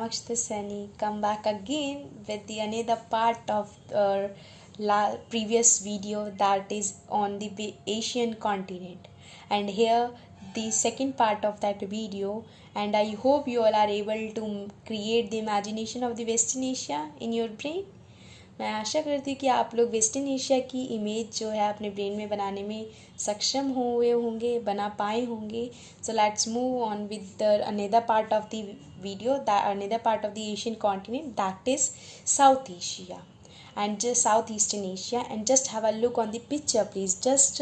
Sakshi Sani come back again with the another part of our previous video that is on the Asian continent, and here the second part of that video. And I hope you all are able to create the imagination of the Western Asia in your brain. मैं आशा करती हूँ कि आप लोग western Asia की image जो है अपने ब्रेन में बनाने में सक्षम हुए होंगे, बना पाए होंगे. So let's move on with the another part of the video, that another part of the Asian continent, that is south Asia and just Southeastern Asia. And just have a look on the picture, please. Just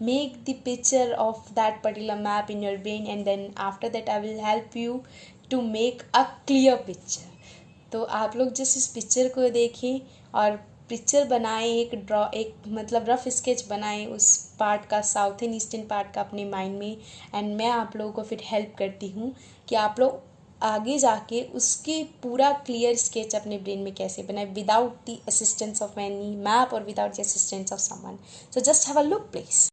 make the picture of that particular map in your brain, and then after that I will help you to make a clear picture. तो आप लोग just इस picture को देखें और picture बनाएं, एक मतलब रफ स्केच बनाएं उस पार्ट का, साउथ एंड ईस्टर्न पार्ट का अपने माइंड में. एंड मैं आप लोगों को फिर हेल्प करती हूँ कि आप लोग आगे जाके उसकी पूरा क्लियर स्केच अपने ब्रेन में कैसे बनाए without the assistance of any map और without the assistance of someone. So just have a look please.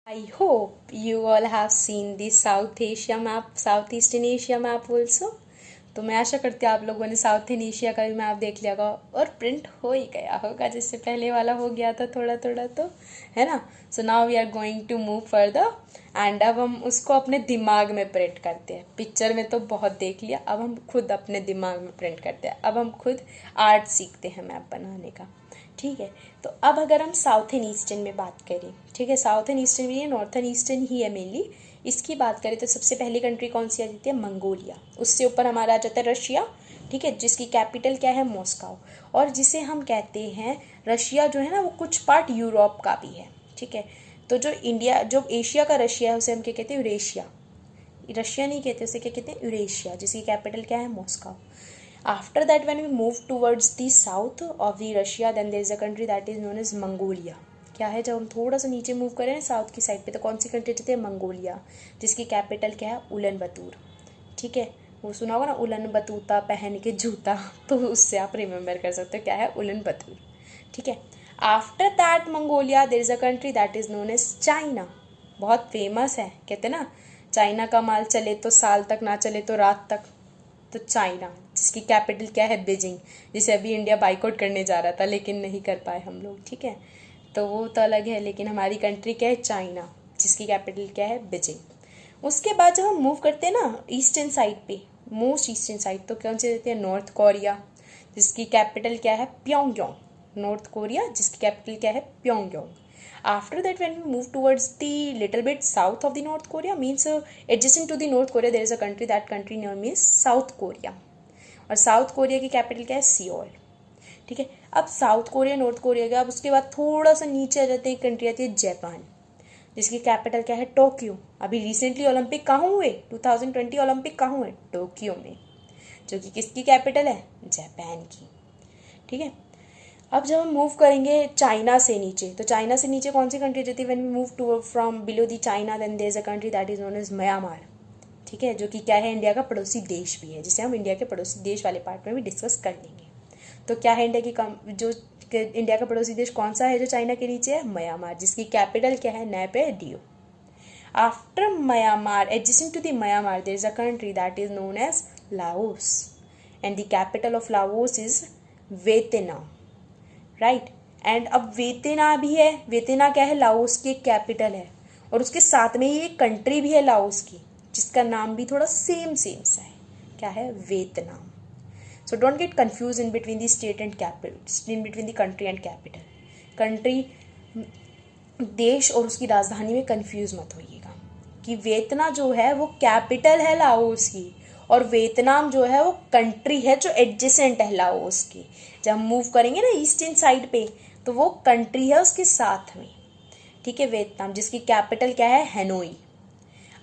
I hope you all have seen the South Asia map, Southeastern Asia map also. तो मैं आशा करती हूँ आप लोगों ने south in Asia का भी मैप देख लिया होगा और प्रिंट हो ही गया होगा, जिससे पहले वाला हो गया था थोड़ा थोड़ा, तो है ना. So now we are going to move further and अब हम उसको अपने दिमाग में प्रिंट करते हैं. पिक्चर में तो बहुत देख लिया, अब हम खुद अपने दिमाग में प्रिंट करते हैं. अब हम खुद आर्ट सीखते हैं मैप बनाने का. ठीक है, तो अब अगर हम साउथ एंड ईस्टर्न में बात करें, ठीक है, साउथ एंड ईस्टर्न भी है, नॉर्थन ईस्टर्न ही है मेनली. इसकी बात करें तो सबसे पहली कंट्री कौन सी आ जाती है? मंगोलिया. उससे ऊपर हमारा आ जाता है रशिया, ठीक है, जिसकी कैपिटल क्या है? मॉस्को. और जिसे हम कहते हैं रशिया जो है ना, वो कुछ पार्ट यूरोप का भी है. ठीक है, तो जो इंडिया, जो एशिया का रशिया है, उसे हम क्या कहते हैं? यूरेशिया. रशिया नहीं कहते, उसे क्या कहते हैं? यूरेशिया, जिसकी कैपिटल क्या है? Moscow. After that, when we move towards the south of the Russia, then there is a country that is known as Mongolia. क्या है? जब हम थोड़ा सा नीचे मूव करें ना साउथ की साइड पे, तो कौन सी कंट्री आती है? मंगोलिया, जिसकी कैपिटल क्या है? उलन बतूर. ठीक है, वो सुना होगा ना, उलन बतूता पहन के जूता, तो उससे आप रिमेंबर कर सकते हो क्या है? उलन बतूर. ठीक है, after that Mongolia there is a country that is known as China. बहुत फेमस है, कहते हैं ना, चाइना का माल चले तो साल तक, ना चले तो रात तक. तो चाइना, जिसकी कैपिटल क्या है? बीजिंग, जिसे अभी इंडिया बाइकआउट करने जा रहा था लेकिन नहीं कर पाए हम लोग. ठीक है, तो वो तो अलग है, लेकिन हमारी कंट्री क्या है? चाइना, जिसकी कैपिटल क्या है? बीजिंग. उसके बाद जब हम मूव करते हैं ना ईस्टर्न साइड पे, मोस्ट ईस्टर्न साइड, तो कौन से देते हैं? नॉर्थ कोरिया, जिसकी कैपिटल क्या है? प्योंगयांग. नॉर्थ कोरिया, जिसकी कैपिटल क्या है? Pyongyang. After that, when we move towards the little bit south of the North Korea, means adjacent to the North Korea, there is a country, that country name is South Korea. और south Korea की capital क्या है? Seoul. ठीक है, अब south Korea, north Korea के, अब उसके बाद थोड़ा सा नीचे आ जाते हैं, कंट्री आती है जापान, जिसकी कैपिटल क्या है? टोक्यो. अभी रिसेंटली ओलंपिक कहाँ हुए? 2020 ओलंपिक कहाँ हुए? टोक्यो में, जो कि किसकी कैपिटल है? जापान की. ठीक है, अब जब हम मूव करेंगे चाइना से नीचे, तो चाइना से नीचे कौन सी कंट्री रहती है? When we move to from below the China, then there is a country that is known as Myanmar. ठीक है, जो कि क्या है? इंडिया का पड़ोसी देश भी है, जिसे हम इंडिया के पड़ोसी देश वाले पार्ट में भी डिस्कस कर लेंगे. तो क्या है इंडिया की जो इंडिया का पड़ोसी देश कौन सा है जो चाइना के नीचे है? म्यांमार, जिसकी कैपिटल क्या है? Naypyidaw. After Myanmar, adjacent to the Myanmar, there is a country that is known as Laos, and the capital of Laos is Vietnam. Right, and अब वेतेना भी है. वेतेना क्या है? लाओस की एक कैपिटल है, और उसके साथ में ही एक कंट्री भी है लाओस की, जिसका नाम भी थोड़ा सेम सा है. क्या है? Vietnam. So don't get confuse in between the state and capital, in between the country and capital. Country, देश और उसकी राजधानी में कंफ्यूज मत होइएगा कि वियतना जो है वो कैपिटल है लाओस की, और वियतनाम जो है वो कंट्री है जो एडजेसेंट है लाओस की. जब हम मूव करेंगे ना ईस्टर्न साइड पे, तो वो कंट्री है उसके साथ में. ठीक है, वियतनाम, जिसकी कैपिटल क्या है? हैनोई.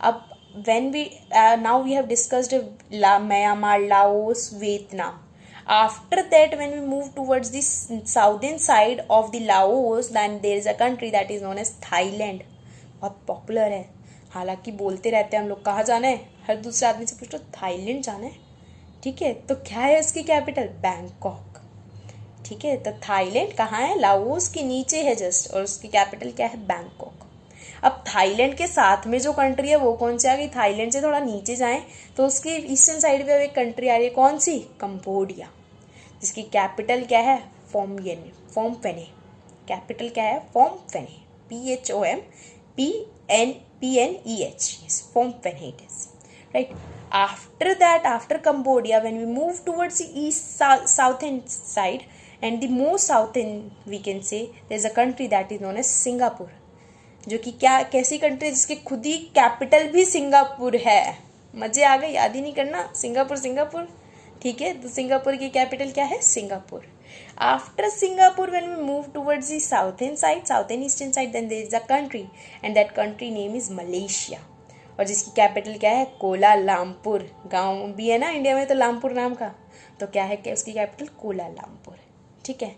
अब when we now we have discussed Myanmar, Laos, Vietnam. After that when we move towards the southern side of the Laos, then there is a country that is known as Thailand. बहुत popular है, हालांकि बोलते रहते हैं हम लोग कहाँ जाना है, हर दूसरे आदमी से पूछो थाईलैंड जाना है. ठीक है, तो क्या है इसकी कैपिटल? बैंकॉक. ठीक है, तो थाईलैंड कहाँ है? लाओस के नीचे है जस्ट, और उसकी कैपिटल क्या है? बैंकॉक. अब थाईलैंड के साथ में जो कंट्री है वो कौन सी आ गई, थाईलैंड से थोड़ा नीचे जाएं तो उसकी ईस्टर्न साइड पे अब एक कंट्री आ रही है, कौन सी, कंबोडिया, जिसकी कैपिटल क्या है, फोमपेने। कैपिटल क्या है, Phnom Penh, PHOMPENEH, Phnom Penh it is, right. After that, after Cambodia, when we move towards the east southern side and the most southern, we can say there is a country that is known as Singapore, जो कि क्या कैसी country है जिसके खुद ही capital भी Singapore है। मजे आ गए, याद ही नहीं करना, सिंगापुर, ठीक है। तो सिंगापुर की कैपिटल क्या है, Singapore. After Singapore when we move towards the southern eastern side, then there is a country and that country name is Malaysia, और जिसकी कैपिटल क्या है, कोलालमपुर। गांव भी है ना इंडिया में तो लामपुर नाम का, तो क्या है, उसकी कैपिटल कोलालमपुर, ठीक है।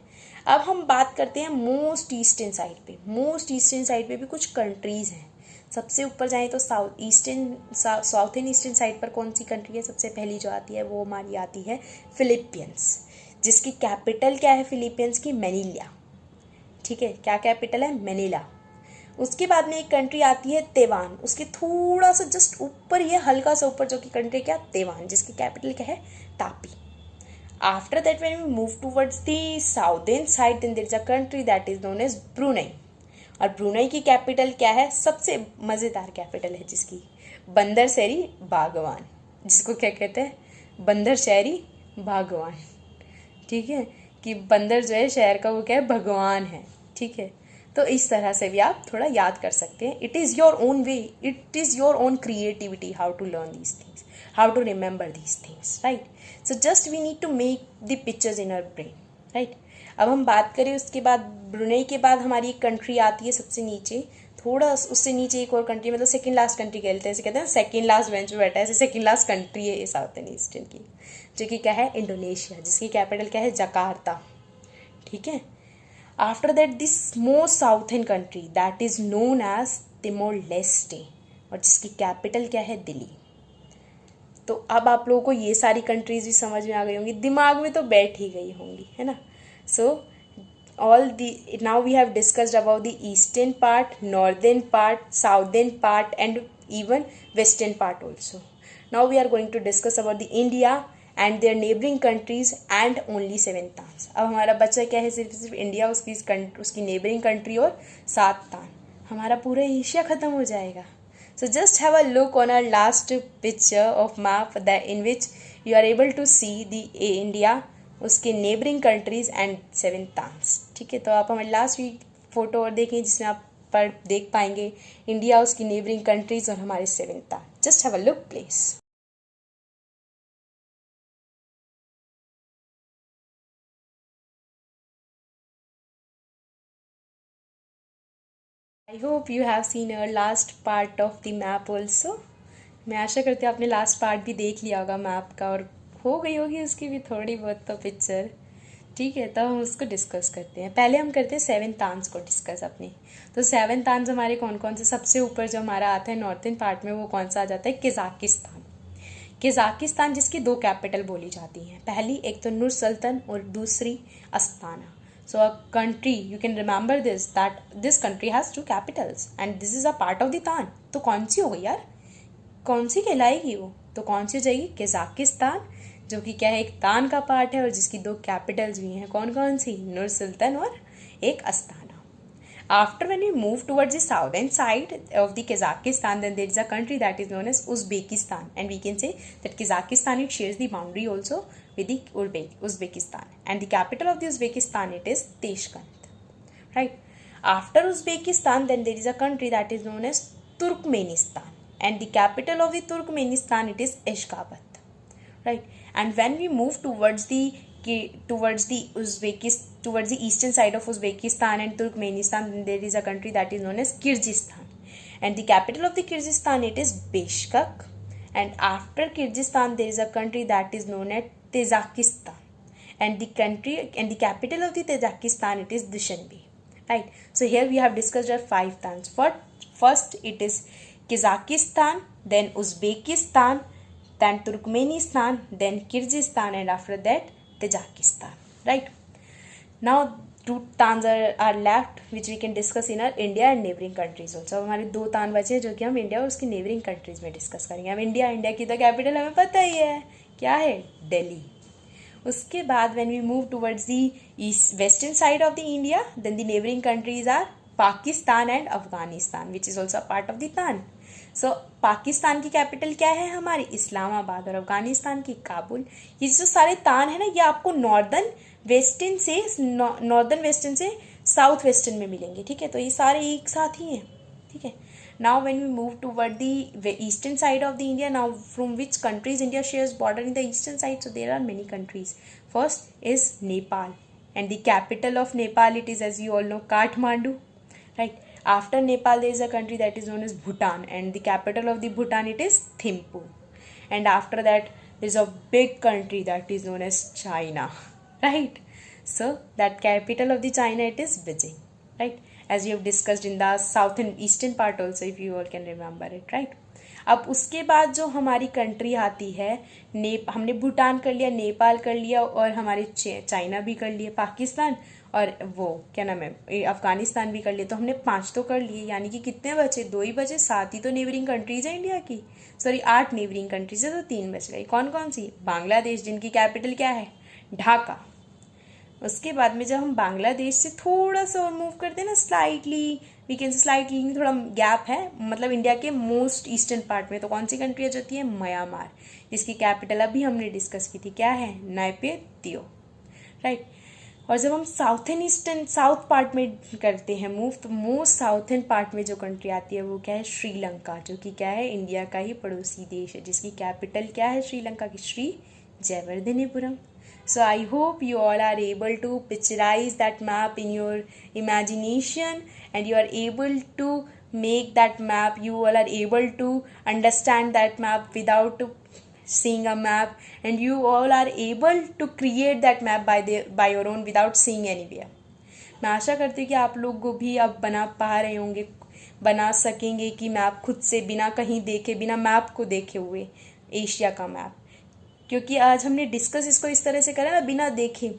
अब हम बात करते हैं मोस्ट ईस्टर्न साइड पे। मोस्ट ईस्टर्न साइड पे भी कुछ कंट्रीज़ हैं। सबसे ऊपर जाएं तो साउथर्न ईस्टर्न साइड पर कौन सी कंट्री है, सबसे पहली जो आती है वो हमारी आती है फिलीपींस, जिसकी कैपिटल क्या है फिलीपींस की, मैनिला, ठीक है। क्या कैपिटल है, मैनिला। उसके बाद में एक कंट्री आती है तेवान, उसके थोड़ा सा जस्ट ऊपर ही है, हल्का सा ऊपर, जो कि कंट्री क्या, तेवान, जिसकी कैपिटल क्या है, Taipei. After that when we move towards the southern side, then there is a country that is known as Brunei, और ब्रुनई की कैपिटल क्या है, सबसे मज़ेदार कैपिटल है जिसकी, बंदर शहरी बागवान, जिसको क्या कहते हैं, बंदर शहरी बागवान, ठीक है, कि बंदर जो है शहर का वो क्या है, भगवान है, ठीक है। तो इस तरह से भी आप थोड़ा याद कर सकते हैं। It is your own way, it is your own creativity how to learn these things, how to remember these things, right. So just we need to make the pictures in our brain, right. अब हम बात करें उसके बाद, Brunei के बाद हमारी एक कंट्री आती है सबसे नीचे, थोड़ा उससे नीचे एक और कंट्री, मतलब सेकंड लास्ट कंट्री कहते हैं, ऐसे कहते हैं सेकंड लास्ट बेंच पे बैठा है, ऐसे सेकंड लास्ट कंट्री है ये साउथर्न ईस्टर्न की, जो कि क्या है, इंडोनेशिया, जिसकी कैपिटल क्या है, जकार्ता, ठीक है। After that this most southern country that is known as Timor Leste, और जिसकी कैपिटल क्या है, दिल्ली। तो अब आप लोगों को ये सारी कंट्रीज भी समझ में आ गई होंगी, दिमाग में तो बैठ ही गई होंगी, है ना। सो now we have discussed about the eastern part, northern part, southern part and even western part also. Now we are going to discuss about the India and their neighboring countries and only 7 तान। अब हमारा बच्चा क्या है, सिर्फ India, उसकी neighbouring country और 7 तान, हमारा पूरा एशिया ख़त्म हो जाएगा। So just have a look on our last picture of map that in which you are able to see the India, उसके नेबरिंग कंट्रीज एंड 7 तान्स, ठीक है। तो आप हमारे लास्ट वीक फोटो और देखें जिसमें आप पर देख पाएंगे इंडिया, उसकी नेबरिंग कंट्रीज और हमारे 7 तान। Just have a look please. I hope you have seen our last part of the map also. मैं आशा करती हूँ आपने लास्ट पार्ट भी देख लिया होगा मैप का, और हो गई होगी उसकी भी थोड़ी बहुत तो पिक्चर, ठीक है। तो हम उसको डिस्कस करते हैं। पहले हम करते हैं 7 तान्स को डिस्कस अपने। तो 7 तान्स हमारे कौन कौन से, सबसे ऊपर जो हमारा आता है नॉर्थन पार्ट में, वो कौन सा आ जाता है, कजाकिस्तान। कजाकिस्तान जिसकी 2 कैपिटल बोली जाती हैं, पहली एक तो नूर सुल्तान और दूसरी Astana. So a country, you can remember this, that this country has 2 capitals and this is a part of the तान। तो कौन सी हो गई यार, कौन सी कहलाएगी वो, तो कौन सी हो जाएगी, कजाकिस्तान, जो कि क्या है, एक तान का पार्ट है और जिसकी 2 कैपिटल्स भी हैं, कौन कौन सी, नूर सुल्तान और एक Astana. After when we move towards the southern side of the Kazakhstan, then there is a country that is known as Uzbekistan, and we can say that Kazakhstan, it shares the boundary also with the Uzbekistan, and the capital of the Uzbekistan, it is Tashkent, right. After Uzbekistan, then there is a country that is known as Turkmenistan, and the capital of the Turkmenistan, it is Ashgabat, right. And when we move towards the eastern side of Uzbekistan and Turkmenistan, then there is a country that is known as Kyrgyzstan, and the capital of the Kyrgyzstan, it is Bishkek. And after Kyrgyzstan, there is a country that is known as Tajikistan, and the capital of the Tajikistan, it is Dushanbe, right. So here we have discussed our 5 tans. First it is Kazakhstan, then Uzbekistan, then Turkmenistan, then Kyrgyzstan, and after that Tajikistan, right. Now 2 तान are left which we can discuss in our India and neighbouring countries also. अब हमारे 2 तान बचे हैं जो कि हम India और उसकी नेबरिंग कंट्रीज में डिस्कस करेंगे। अब इंडिया की तो कैपिटल हमें पता ही है, क्या है, दिल्ली। उसके बाद when we move towards the east western side of the India, then the neighbouring countries are Pakistan and Afghanistan which is also part of the तान। सो पाकिस्तान की कैपिटल क्या है हमारी, इस्लामाबाद, और अफगानिस्तान की काबुल। ये जो सारे तान है ना, ये आपको नॉर्दर्न वेस्टर्न से साउथ वेस्टर्न में मिलेंगे, ठीक है। तो ये सारे एक साथ ही हैं, ठीक है। Now when we move toward the eastern side of the India, now from which countries India shares border in the eastern side, so there are many countries. First is Nepal and the capital of Nepal, it is as you all know Kathmandu, right? After Nepal there is a country that is known as Bhutan and the capital of the Bhutan it is Thimphu. And after that there is a big country that is known as China, right? So that capital of the China it is Beijing, right? As we have discussed in the south and eastern part also, if you all can remember it, right? अब उसके बाद जो हमारी country आती है, हमने भूटान कर लिया, नेपाल कर लिया और हमारे चाइना भी कर लिया, पाकिस्तान और वो क्या नाम है अफगानिस्तान भी कर लिया। तो हमने 5 तो कर लिए, यानी कि कितने बचे, 2 ही बचे। 7 ही तो नेबरिंग कंट्रीज है इंडिया की, सॉरी 8 नेबरिंग कंट्रीज है, तो 3 बच गई। कौन कौन सी, बांग्लादेश जिनकी कैपिटल क्या है, ढाका। उसके बाद में जब हम बांग्लादेश से थोड़ा सा और मूव करते हैं ना, slightly we can say slightly, थोड़ा गैप है, मतलब इंडिया के मोस्ट ईस्टर्न पार्ट में, तो कौन सी कंट्री आ जाती है, म्यांमार, जिसकी कैपिटल अभी हमने डिस्कस की थी, क्या है, नायपीताओ, राइट। और जब हम साउथ पार्ट में करते हैं मूव, तो मोस्ट साउथर्न पार्ट में जो कंट्री आती है वो क्या है, श्रीलंका, जो कि क्या है, इंडिया का ही पड़ोसी देश है, जिसकी कैपिटल क्या है श्रीलंका की, Shri Jayawardenepura. So I hope you all are able to picturize that map in your imagination and you are able to make that map. You all are able to understand that map without seeing a map, and you all are able to create that map by your own without seeing anywhere. मैं आशा करती हूँ कि आप लोग को भी अब बना पा रहे होंगे, बना सकेंगे कि मैप खुद से, बिना कहीं देखे, बिना मैप को देखे हुए एशिया का मैप। क्योंकि आज हमने डिस्कस इसको इस तरह से करा ना, बिना देखे,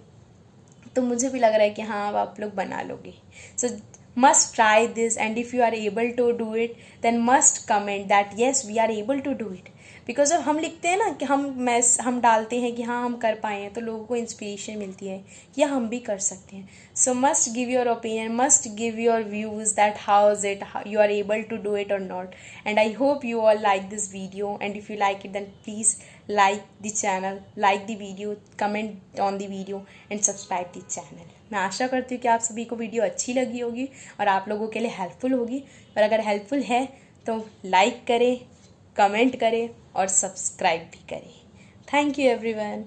तो मुझे भी लग रहा है कि हाँ अब आप लोग बना लोगे। So must try this, and if you are able to do it then must comment that yes we are able to do it. Because जब हम लिखते हैं ना कि हम डालते हैं कि हाँ हम कर पाए हैं, तो लोगों को इंस्पिरेशन मिलती है या हम भी कर सकते हैं। So must give your opinion, must give your views that how is it, you are able to do it और not. And I hope you all like this video, and if you like it then please like the channel, like the video, comment on the video and subscribe the channel. मैं आशा करती हूँ कि आप सभी को video अच्छी लगी होगी और आप लोगों के लिए हेल्पफुल होगी, और अगर हेल्पफुल है तो लाइक करें, कमेंट करें और सब्सक्राइब भी करें। Thank you everyone.